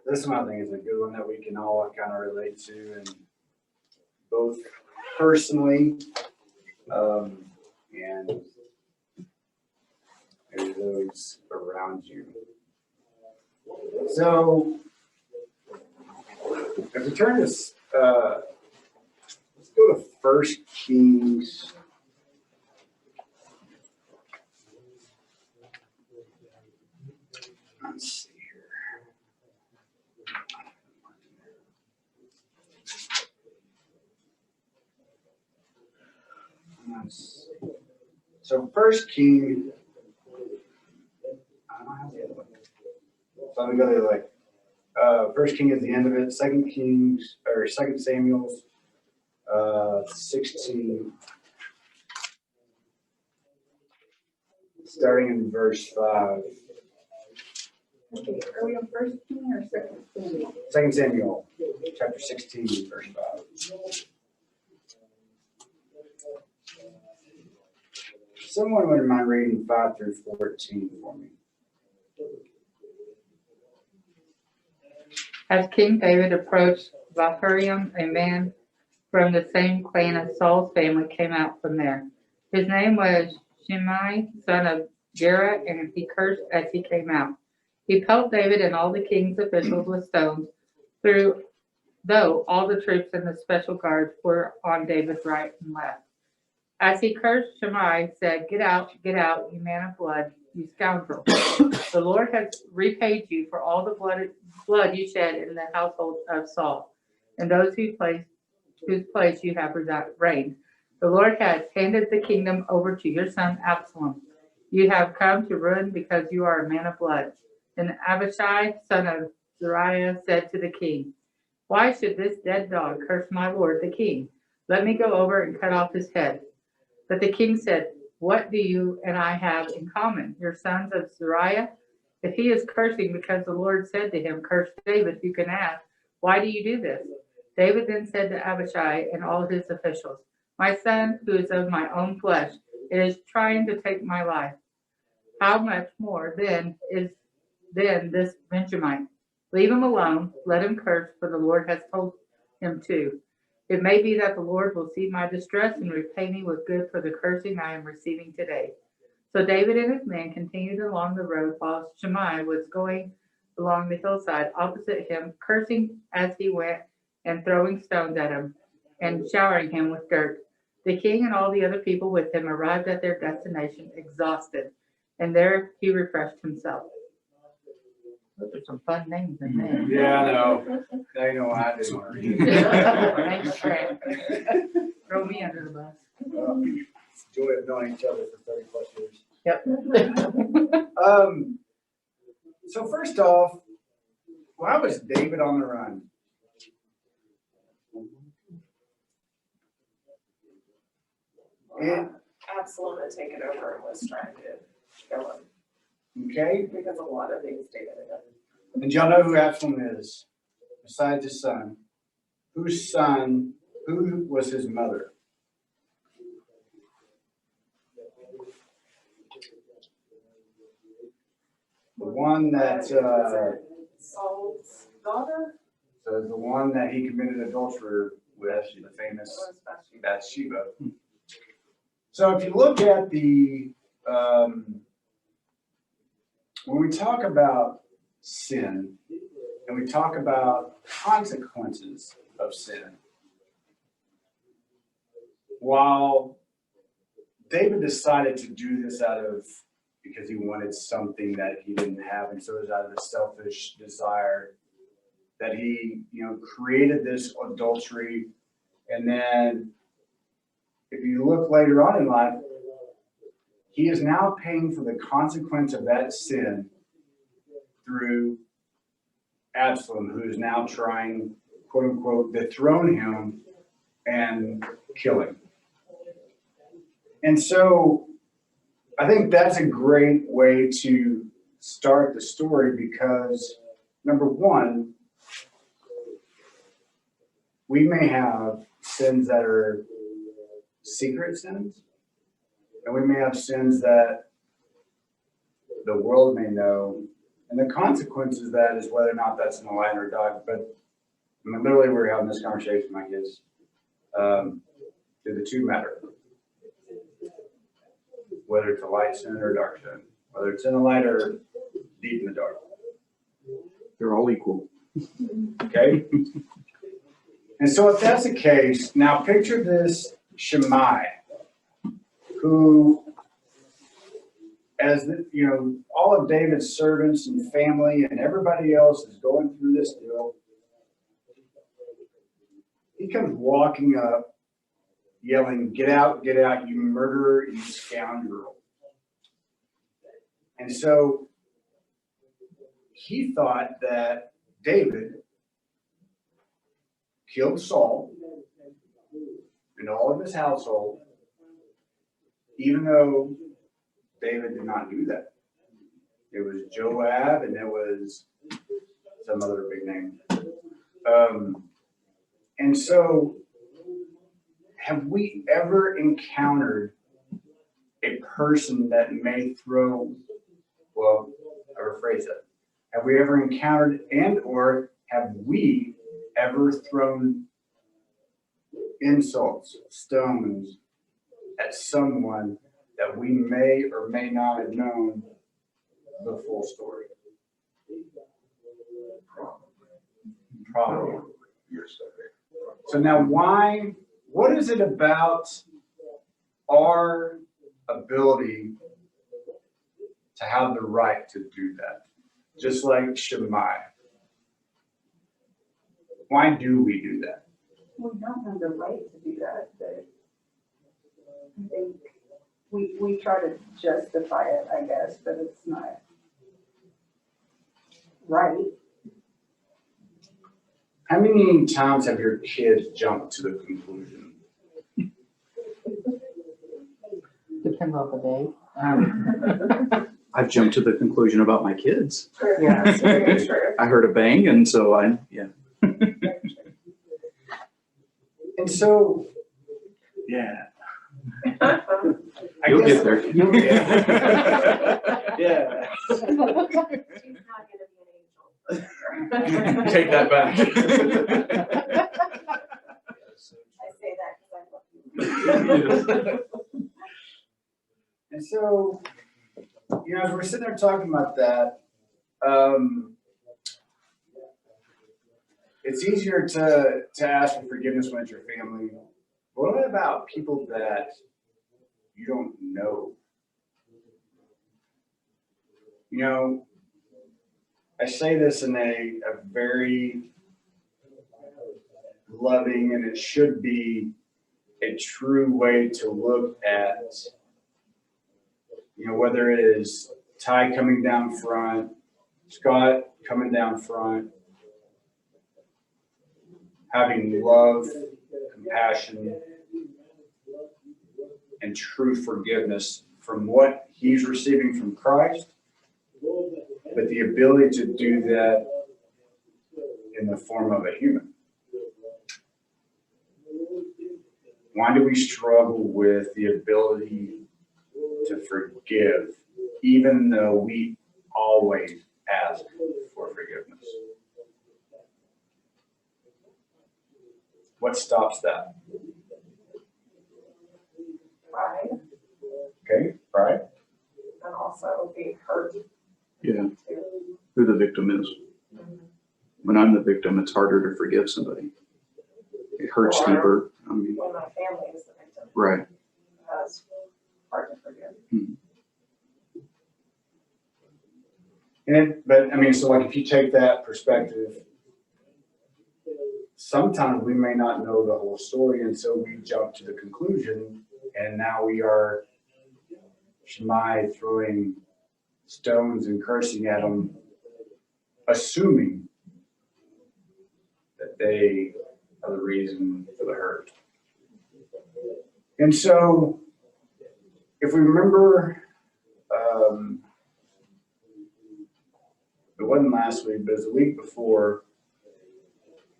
this one I think is a good one that we can all kind of relate to, and both personally and maybe those around you. So, if we turn this, let's go to 1 Kings. Let's see here. So 1 King, I don't have the other one. So I'm gonna go the other way. 1 King is the end of it. 2 Kings or 2 Samuel's 16, starting in verse 5. Okay, are we on 1 King or 2 Samuel? 2 Samuel, chapter 16, verse 5. Someone wouldn't mind reading 5 through 14 for me. As King David approached Bahurim, a man from the same clan as Saul's family came out from there. His name was Shimei, son of Gera, and he cursed as he came out. He pelted David and all the king's officials with stones, though all the troops and the special guards were on David's right and left. As he cursed, Shimei said, get out, you man of blood, you scoundrel. The Lord has repaid you for all the blood you shed in the household of Saul, and those whose place you have reigned. The Lord has handed the kingdom over to your son Absalom. You have come to ruin because you are a man of blood. Then Abishai, son of Zeruiah, said to the king, why should this dead dog curse my lord the king? Let me go over and cut off his head. But the king said, what do you and I have in common? Your sons of Zeruiah? If he is cursing because the Lord said to him, curse David, you can ask, why do you do this? David then said to Abishai and all his officials, my son, who is of my own flesh, is trying to take my life. How much more then is this Benjamite? Leave him alone, let him curse, for the Lord has told him to. It may be that the Lord will see my distress and repay me with good for the cursing I am receiving today. So David and his men continued along the road while Shimei was going along the hillside opposite him, cursing as he went and throwing stones at him and showering him with dirt. The king and all the other people with him arrived at their destination exhausted, and there he refreshed himself. Those are some fun names in there. Yeah, I know. Now you know why I didn't want to read. Thanks, Trent. Throw me under the bus. It's the joy of knowing each other for 30 plus years. Yep. So first off, why was David on the run? And, Absalom had taken over and was trying to kill him okay, because a lot of things David had done. and y'all know who Absalom is, besides his son. Who was his mother? The one that, Saul's daughter? so the one that he committed adultery with, the famous Bathsheba. So if you look at the, when we talk about sin and we talk about consequences of sin, while David decided to do this because he wanted something that he didn't have, and so it was out of a selfish desire that he, created this adultery. And then if you look later on in life, he is now paying for the consequence of that sin through Absalom, who is now trying, quote unquote, dethrone him and kill him. And so I think that's a great way to start the story because, number one, we may have sins that are secret sins, and we may have sins that the world may know And the consequences of that is whether or not that's in a light or dark, but I mean, literally we're having this conversation like this. Do the two matter? Whether it's a light sin or a dark sin, whether it's in the light or deep in the dark. They're all equal. Okay? And so if that's the case, now picture this Shimei, who, as the, you know, all of David's servants and family and everybody else is going through this deal. He comes walking up, yelling, get out, you murderer, you scoundrel. And so he thought that David killed Saul and all of his household, even though David did not do that. It was Joab and it was some other big name. And so have we ever encountered a person that may throw, well, I rephrase that. Have we ever encountered and or have we ever thrown insults, stones at someone that we may or may not have known the full story? Probably. So now what is it about our ability to have the right to do that? Just like Shimei. Why do we do that? We don't have the right to do that, but I think we try to justify it, I guess, but it's not right. How many times have your kids jumped to the conclusion? Depends on the day. I've jumped to the conclusion about my kids. Yeah, that's very true. I heard a bang, and so yeah. And so, yeah. You'll get there. You'll get Yeah. She's not gonna be an angel. Take that back. I say that because I love you. And so, you know, as we're sitting there talking about that, it's easier to ask for forgiveness when it's your family. But what about people that you don't know? You know, I say this in a very loving, and it should be a true way to look at, you know, whether it is Ty coming down front, Scott coming down front, having love, compassion, and true forgiveness from what he's receiving from Christ, but the ability to do that in the form of a human. Why do we struggle with the ability to forgive, even though we always ask for forgiveness? What stops that? Pride, Okay, pride. and also being hurt Yeah, too. who the victim is. When I'm the victim, it's harder to forgive somebody. It hurts deeper. I mean, When my family is the victim, right. that's hard to forgive. But I mean, so like if you take that perspective, sometimes we may not know the whole story, and so we jump to the conclusion, and now we are Shimei throwing stones and cursing at them, assuming that they are the reason for the hurt. And so, if we remember, it wasn't last week, but it was the week before.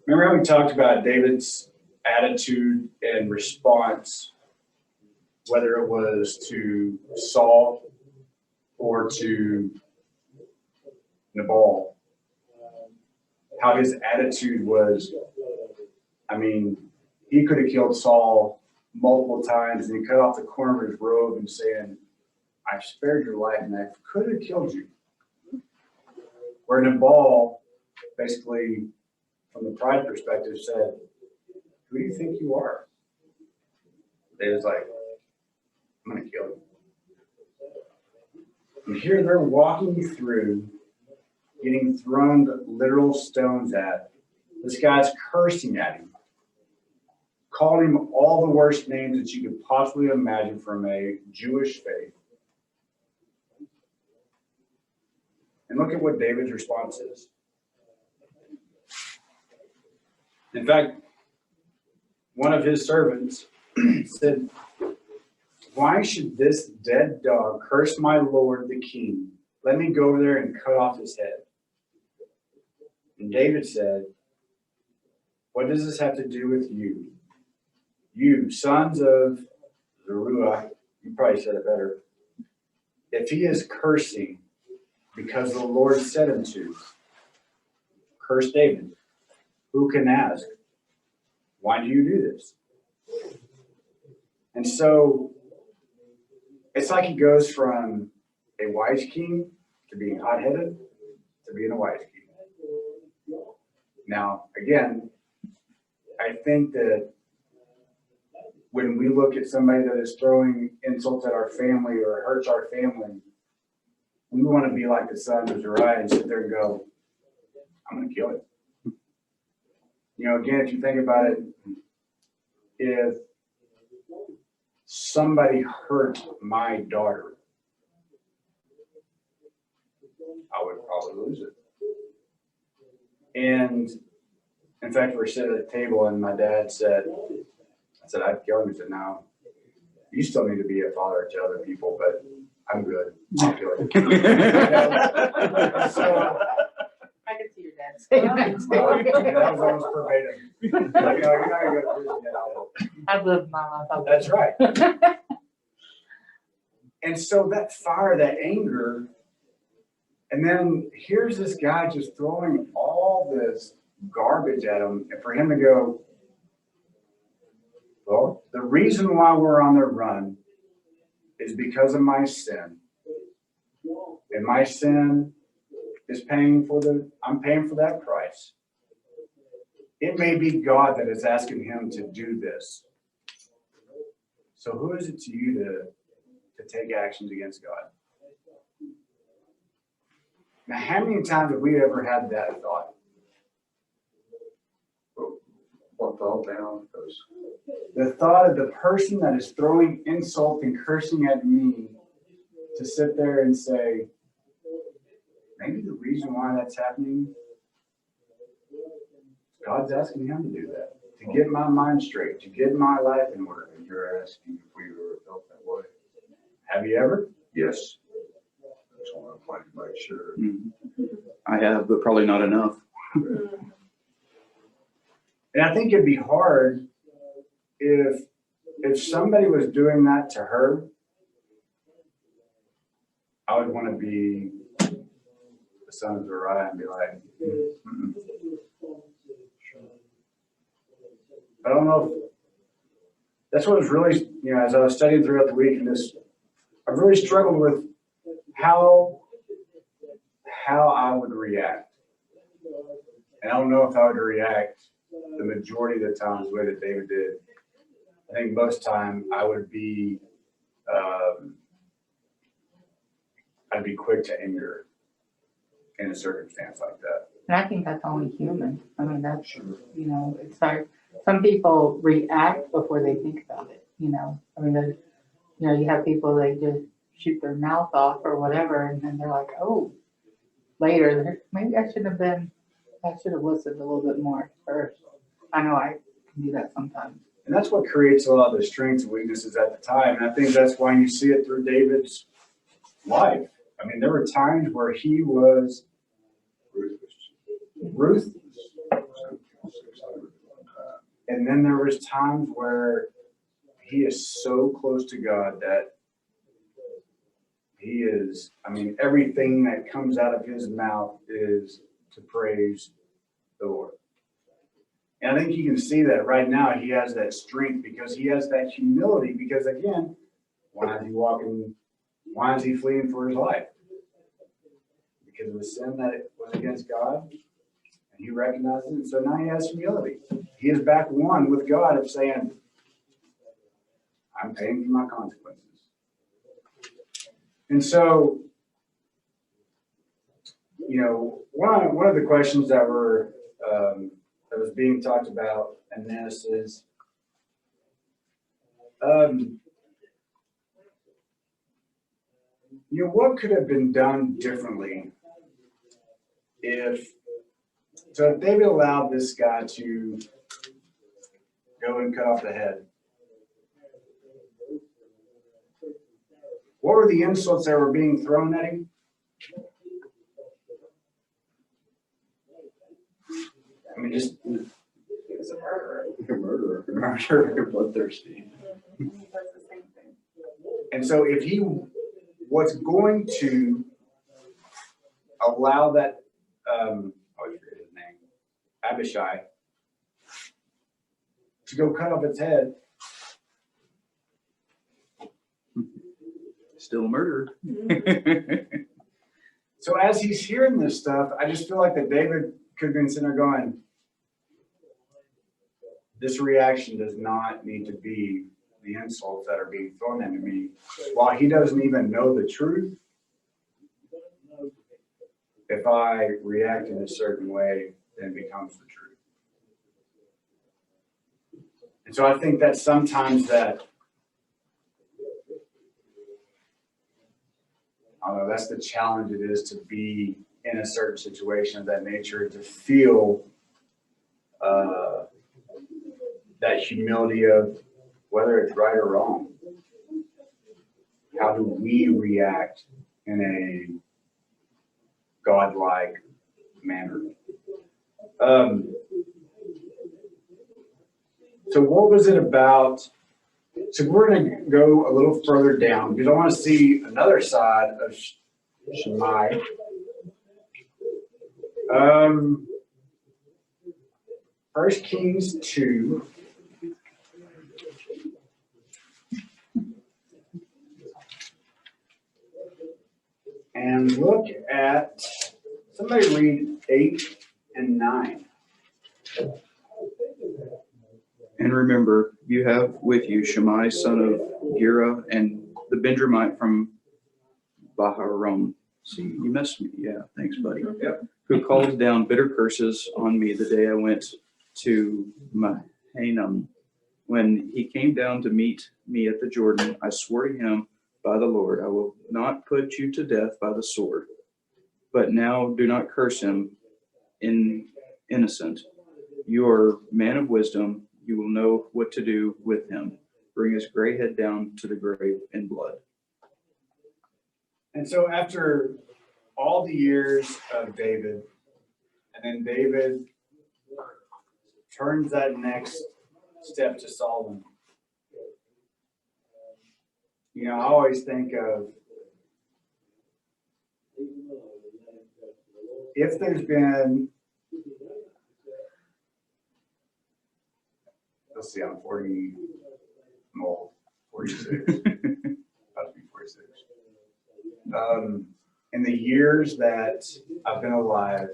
Remember how we talked about David's attitude and response, whether it was to Saul or to Nabal, how his attitude was, I mean, he could have killed Saul multiple times, and he cut off the corner of his robe and saying, I've spared your life and I could have killed you. Where Nabal, basically, from the pride perspective, said, who do you think you are? David's like, I'm going to kill you. And here they're walking through, getting thrown literal stones at. This guy's cursing at him, calling him all the worst names that you could possibly imagine from a Jewish faith. And look at what David's response is. In fact, one of his servants said, why should this dead dog curse my lord the king? Let me go over there and cut off his head. And David said, what does this have to do with you? You, sons of Zeruiah, you probably said it better. If he is cursing because the Lord said him to, curse David. Who can ask, why do you do this? And so it's like he goes from a wise king to being hot-headed to being a wise king. Now, again, I think that when we look at somebody that is throwing insults at our family or hurts our family, we want to be like the son of Uriah and sit there and go, I'm going to kill him. You know, again, if you think about it, if somebody hurt my daughter, I would probably lose it. And in fact, we're sitting at a table and my dad said, I said, I'd kill him. He said, no, you still need to be a father to other people, but I'm good. I'll kill him. So, I can see your dad saying that. that was almost verbatim. Like, no, you're not going to go to prison yet. I've lived my life. That's right. And so that fire, that anger, and then here's this guy just throwing all this garbage at him, and for him to go, well, the reason why we're on the run is because of my sin. And my sin is I'm paying for that price. It may be God that is asking him to do this. So who is it to you to take actions against God? Now, how many times have we ever had that thought? What thought down? The thought of the person that is throwing insult and cursing at me to sit there and say, maybe the reason why that's happening, God's asking him to do that, to get my mind straight, to get my life in order. And you're asking if we ever felt that way? Have you ever? Yes. That's why I'm trying to make sure. I have, but probably not enough. And I think it'd be hard if somebody was doing that to her. I would want to be the son of Uriah and be like, mm-mm. I don't know if that's what was really, as I was studying throughout the week, and I really struggled with how I would react. And I don't know if I would react the majority of the times the way that David did. I think most time I would be, I'd be quick to anger in a circumstance like that. And I think that's only human. I mean, that's, it's hard. Some people react before they think about it, I mean, you have people, they just shoot their mouth off or whatever, and then they're like, oh, later, maybe I should have listened a little bit more first. I know I can do that sometimes. And that's what creates a lot of the strengths and weaknesses at the time. And I think that's why you see it through David's life. I mean, there were times where he was ruthless. And then there was times where he is so close to God that he is, I mean, everything that comes out of his mouth is to praise the Lord. And I think you can see that right now he has that strength because he has that humility because again, why is he walking, why is he fleeing for his life? Because of the sin that it was against God and he recognizes it. And so now he has humility. He is back one with God of saying, I'm paying for my consequences. And so, you know, one of the questions that were that was being talked about in this is, you know, what could have been done differently if David allowed this guy to go and cut off the head? What were the insults that were being thrown at him? I mean, just He was a murderer. Murderer, bloodthirsty. He does the same thing. and so if he was going to allow that, I always forget his name, Abishai, to go cut off its head, Still a murderer. so as he's hearing this stuff, I just feel like that David could have been sitting there going, this reaction does not need to be the insults that are being thrown at me. While he doesn't even know the truth, if I react in a certain way, then it becomes the truth. And so I think that sometimes that, I don't know, that's the challenge it is to be in a certain situation of that nature, to feel that humility of whether it's right or wrong. How do we react in a godlike manner? So what was it about? So we're going to go a little further down because I want to see another side of Shimei. 1 Kings 2. And look at, somebody read 8 and 9. And remember, you have with you Shimei, son of Gera, and the Benjamite from Baharom. See, you messed me. Yeah, thanks, buddy. Yep. Who called down bitter curses on me the day I went to Mahanaim. When he came down to meet me at the Jordan, I swore to him by the Lord, I will not put you to death by the sword. But now do not curse him innocent. You are man of wisdom. You will know what to do with him. Bring his gray head down to the grave in blood. And so after all the years of David, and then David turns that next step to Solomon. You know, I always think of if there's been, let's see, I'm 40, I'm old, 46, about to be 46. In the years that I've been alive,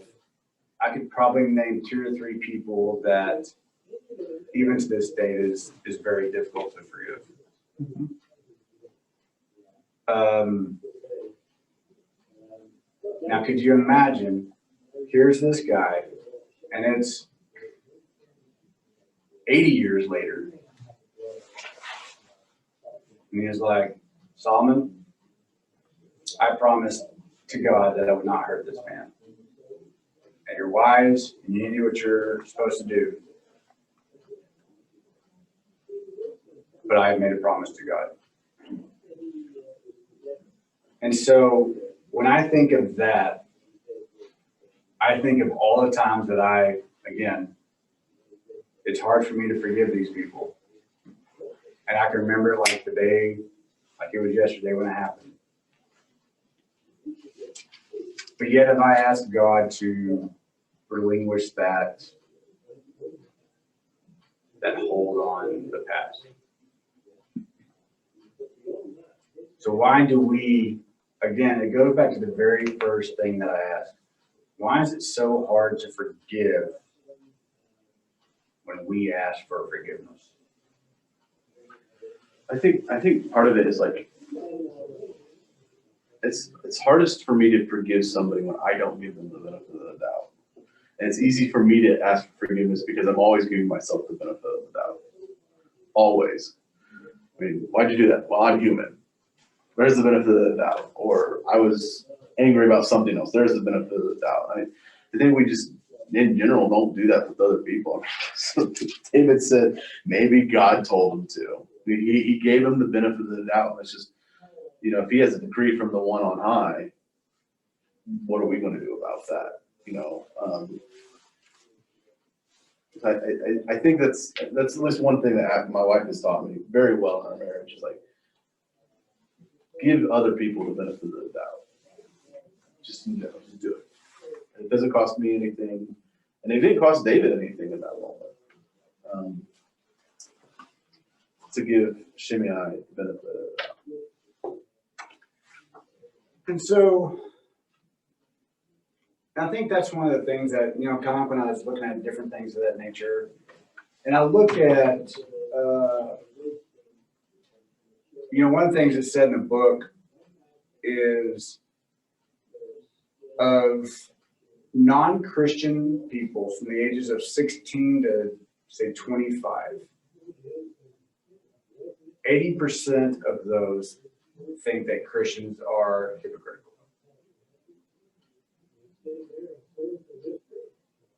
I could probably name 2 or 3 people that even to this day is very difficult to forgive. Now, could you imagine, here's this guy, and it's 80 years later, and he's like, Solomon, I promised to God that I would not hurt this man. And you're wise, and you do what you're supposed to do. But I have made a promise to God. And so when I think of that, I think of all the times that again, it's hard for me to forgive these people. And I can remember like the day, like it was yesterday when it happened. But yet have I asked God to relinquish that hold on the past. So why do we, again, it goes back to the very first thing that I asked. Why is it so hard to forgive when we ask for forgiveness? I think part of it is like, it's hardest for me to forgive somebody when I don't give them the benefit of the doubt. And it's easy for me to ask for forgiveness because I'm always giving myself the benefit of the doubt. Always. I mean, why'd you do that? Well, I'm human. There's the benefit of the doubt. Or I was angry about something else. There's the benefit of the doubt. I think we just, in general, don't do that with other people. So David said, maybe God told him to. He gave him the benefit of the doubt. It's just, if he has a decree from the one on high, what are we going to do about that? I think that's at least one thing that my wife has taught me very well in our marriage is like, give other people the benefit of the doubt. Just do it. It doesn't cost me anything, and it didn't cost David anything in that moment. To give Shimei the benefit of the doubt. And so I think that's one of the things that, kind of when I was looking at different things of that nature, and I look at, one of the things that's said in the book is of non-Christian people from the ages of 16 to say 25, 80% of those think that Christians are hypocritical.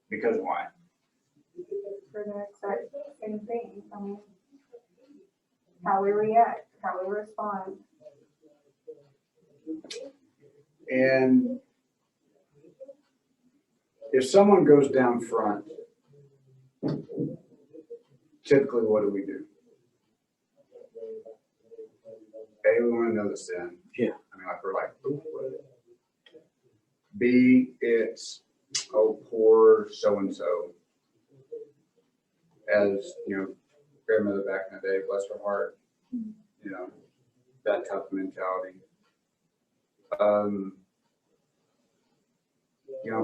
Because why? For the exact same thing. I mean, how we react, how we respond. And if someone goes down front, typically what do we do? A, we want to know the sin. Yeah. I mean, like we're like, ooh, what is it? B, it's, oh, poor so-and-so. As, grandmother back in the day, bless her heart, that type of mentality. I'm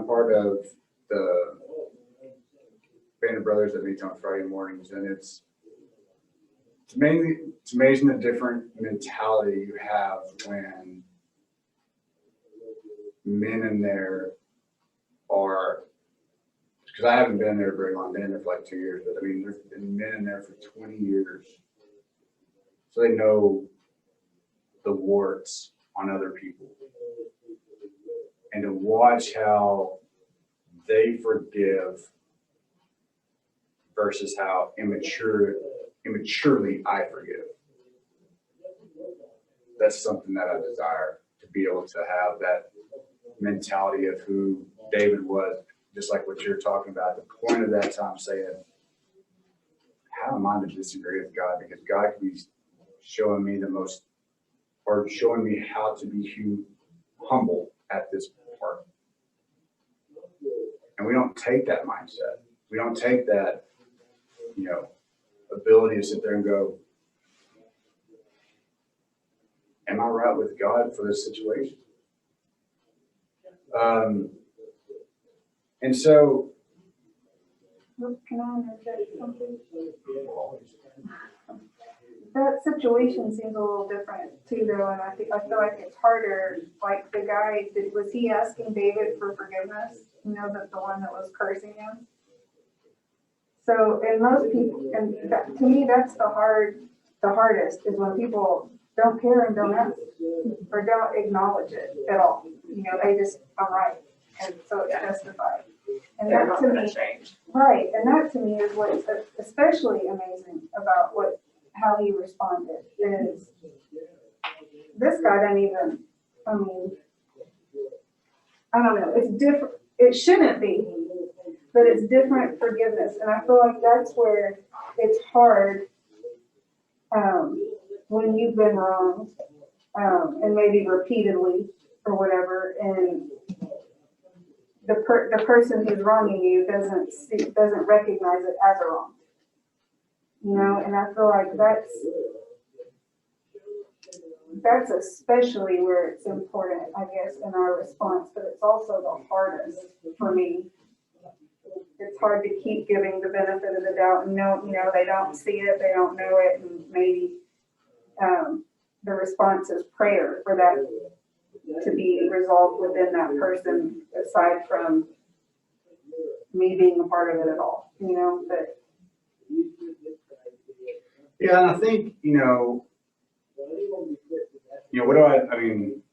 part of the band of brothers that meets on Friday mornings, and it's amazing the different mentality you have when men in there are, because I haven't been there very long, I've been in there for like 2 years, but I mean, there's been men in there for 20 years. So they know the warts on other people. And to watch how they forgive versus how immaturely I forgive. That's something that I desire, to be able to have that mentality of who David was, just like what you're talking about, at the point of that time saying, how am I to disagree with God? Because God can be showing me showing me how to be humble at this part. And we don't take that mindset. We don't take that, ability to sit there and go, am I right with God for this situation? And so, Can I interject something? That situation seems a little different too, though, and I feel like it's harder. Like the guy, was he asking David for forgiveness? That the one that was cursing him. So, and most people, and that, to me, that's the hardest is when people don't care and don't ask or don't acknowledge it at all. They just, I'm right, and so it's justified. And that to me, right, and that to me is what's especially amazing about how he responded is this guy doesn't even, I don't know, it's different. It shouldn't be, but it's different forgiveness. And I feel like that's where it's hard when you've been wronged and maybe repeatedly or whatever. And the person who's wronging you doesn't recognize it as a wrong. You know, and I feel like that's especially where it's important, I guess, in our response, but it's also the hardest for me. It's hard to keep giving the benefit of the doubt and know, you know, they don't see it, they don't know it, and maybe the response is prayer for that to be resolved within that person, aside from me being a part of it at all, you know, but. Yeah, and I think, what do I mean,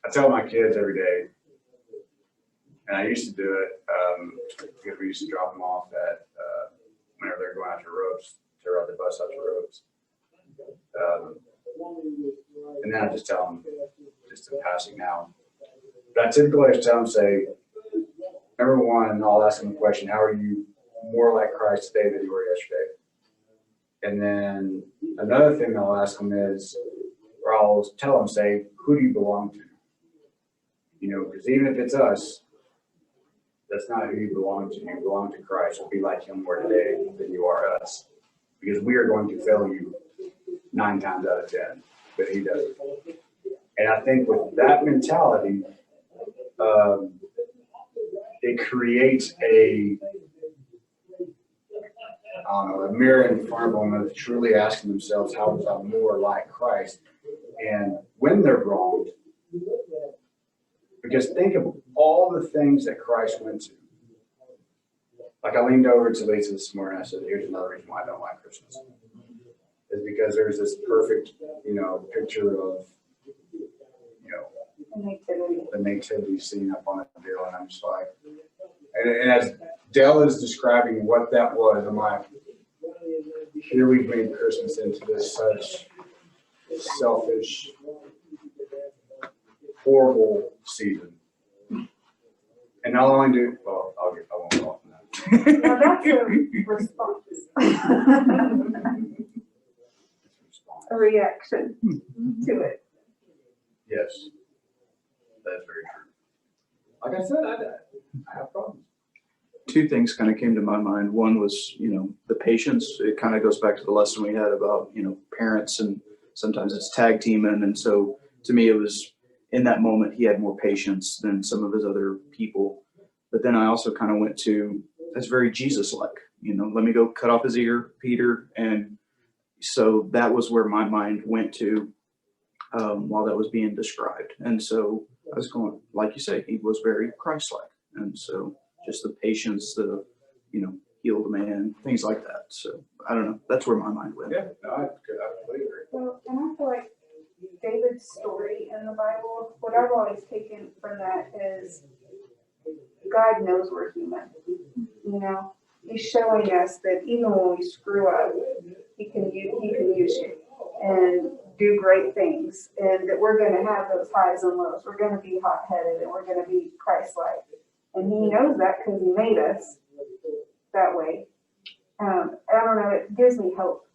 I tell my kids every day, and I used to do it, because we used to drop them off at, whenever they're going out to ropes, to ride the bus out to ropes. And then I just tell them, just in passing now. But I typically just tell them, say, number one, I'll ask them a question, how are you more like Christ today than you were yesterday? And then another thing I'll ask them is, or I'll tell them, say, who do you belong to? Because even if it's us, that's not who you belong to. You belong to Christ. So be like him more today than you are us. Because we are going to fail you 9 times out of 10, but he doesn't. And I think with that mentality, it creates a mirror in front of them of truly asking themselves, how was I more like Christ? And when they're wronged, because think of all the things that Christ went to. Like I leaned over to Lisa this morning, I said, here's another reason why I don't like Christmas. Is because there's this perfect, picture of, the nativity scene up on the deal. And I'm just like, and as Dell is describing what that was, I'm like, here we've made Christmas into this such selfish, horrible season. And not only I won't go off on that. Now that's a response. A reaction to it. Yes, that's very true. Like I said, I have problems. 2 things kind of came to my mind. One was, the patience. It kind of goes back to the lesson we had about, parents, and sometimes it's tag teaming. And so to me, it was in that moment, he had more patience than some of his other people. But then I also kind of went to, that's very Jesus-like, let me go cut off his ear, Peter. And so that was where my mind went to while that was being described. And so I was going, like you say, he was very Christ-like. And so just the patience, the, heal the man, things like that. So I don't know. That's where my mind went. Yeah, no, I completely agree. Well, and I feel like David's story in the Bible, what I've always taken from that is God knows we're human. He's showing us that even when we screw up, he can use you and do great things, and that we're going to have those highs and lows. We're going to be hot-headed, and we're going to be Christ-like. And he knows that because he made us that way. I don't know, it gives me hope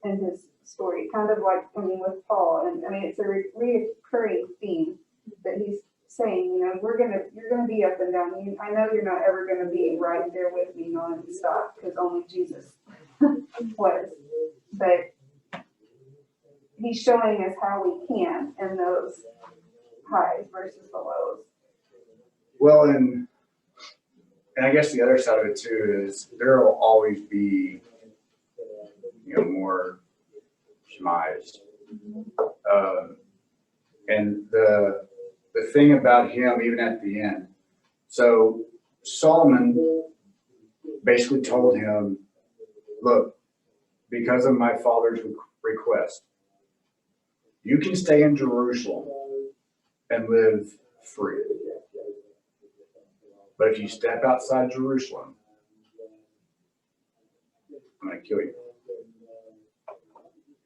in his story, kind of like, with Paul. And it's a recurring theme that he's saying, you're gonna be up and down. I know you're not ever gonna be right there with me nonstop, because only Jesus was. But he's showing us how we can in those highs versus the lows. Well, and I guess the other side of it too is there will always be, more Shimei's. And the thing about him, even at the end, so Solomon basically told him, look, because of my father's request, you can stay in Jerusalem and live free. But if you step outside Jerusalem, I'm going to kill you.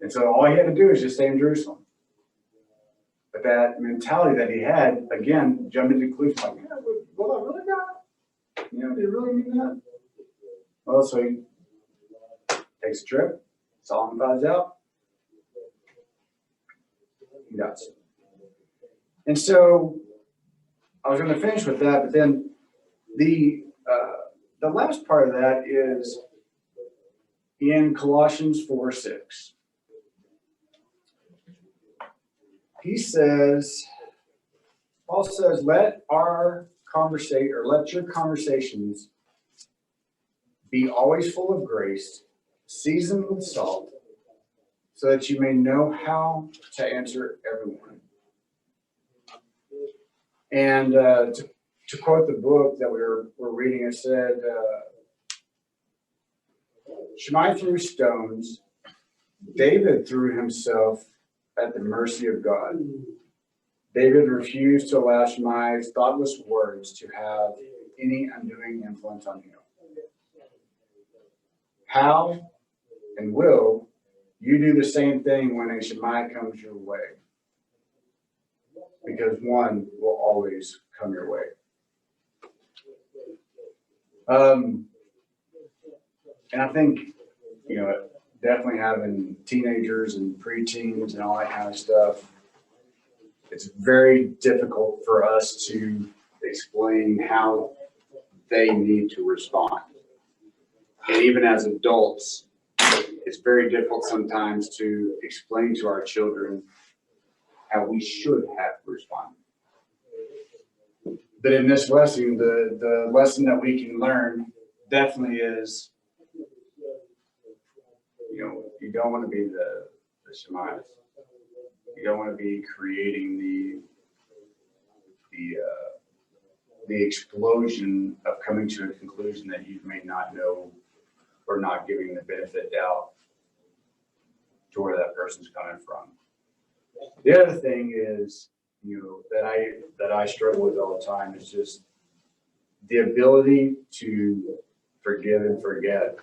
And so all he had to do is just stay in Jerusalem. But that mentality that he had, again, jumped into conclusion like, yeah, well, I really got it. Do you really mean that? Well, so he takes a trip, Solomon finds out, he dies. And so I was gonna finish with that, but then the last part of that is in Colossians 4:6. He says, Paul says, let your conversations be always full of grace, seasoned with salt, so that you may know how to answer everyone. And to quote the book that we're reading, it said, Shimei threw stones, David threw himself at the mercy of God. David refused to allow Shimei's thoughtless words to have any undoing influence on him. How and will you do the same thing when a Shimei comes your way? Because one will always come your way. And I think, definitely having teenagers and preteens and all that kind of stuff, it's very difficult for us to explain how they need to respond. And even as adults, it's very difficult sometimes to explain to our children how we should have responded. But in this lesson, the lesson that we can learn definitely is, you don't want to be the Shemaiahs. You don't want to be creating the explosion of coming to a conclusion that you may not know, or not giving the benefit of doubt to where that person's coming from. The other thing is, that I struggle with all the time is just the ability to forgive and forget,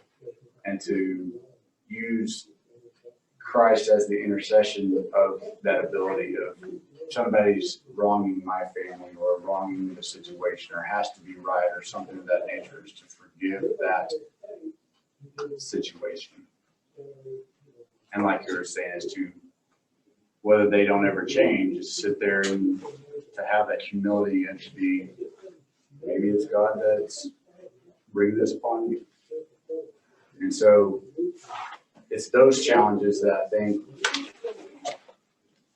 and to use Christ as the intercession of that ability of somebody's wronging my family or wronging the situation or has to be right or something of that nature, is to forgive that situation. And like you were saying, is to, whether they don't ever change, is sit there and to have that humility and to be, maybe it's God that's bringing this upon you. And so it's those challenges that I think,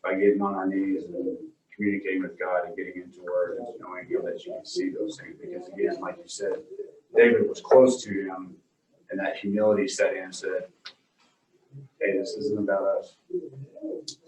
by getting on our knees and communicating with God and getting into Word and knowing Him, that you can see those things. Because again, like you said, David was close to Him, and that humility set in and said, hey, this isn't about us.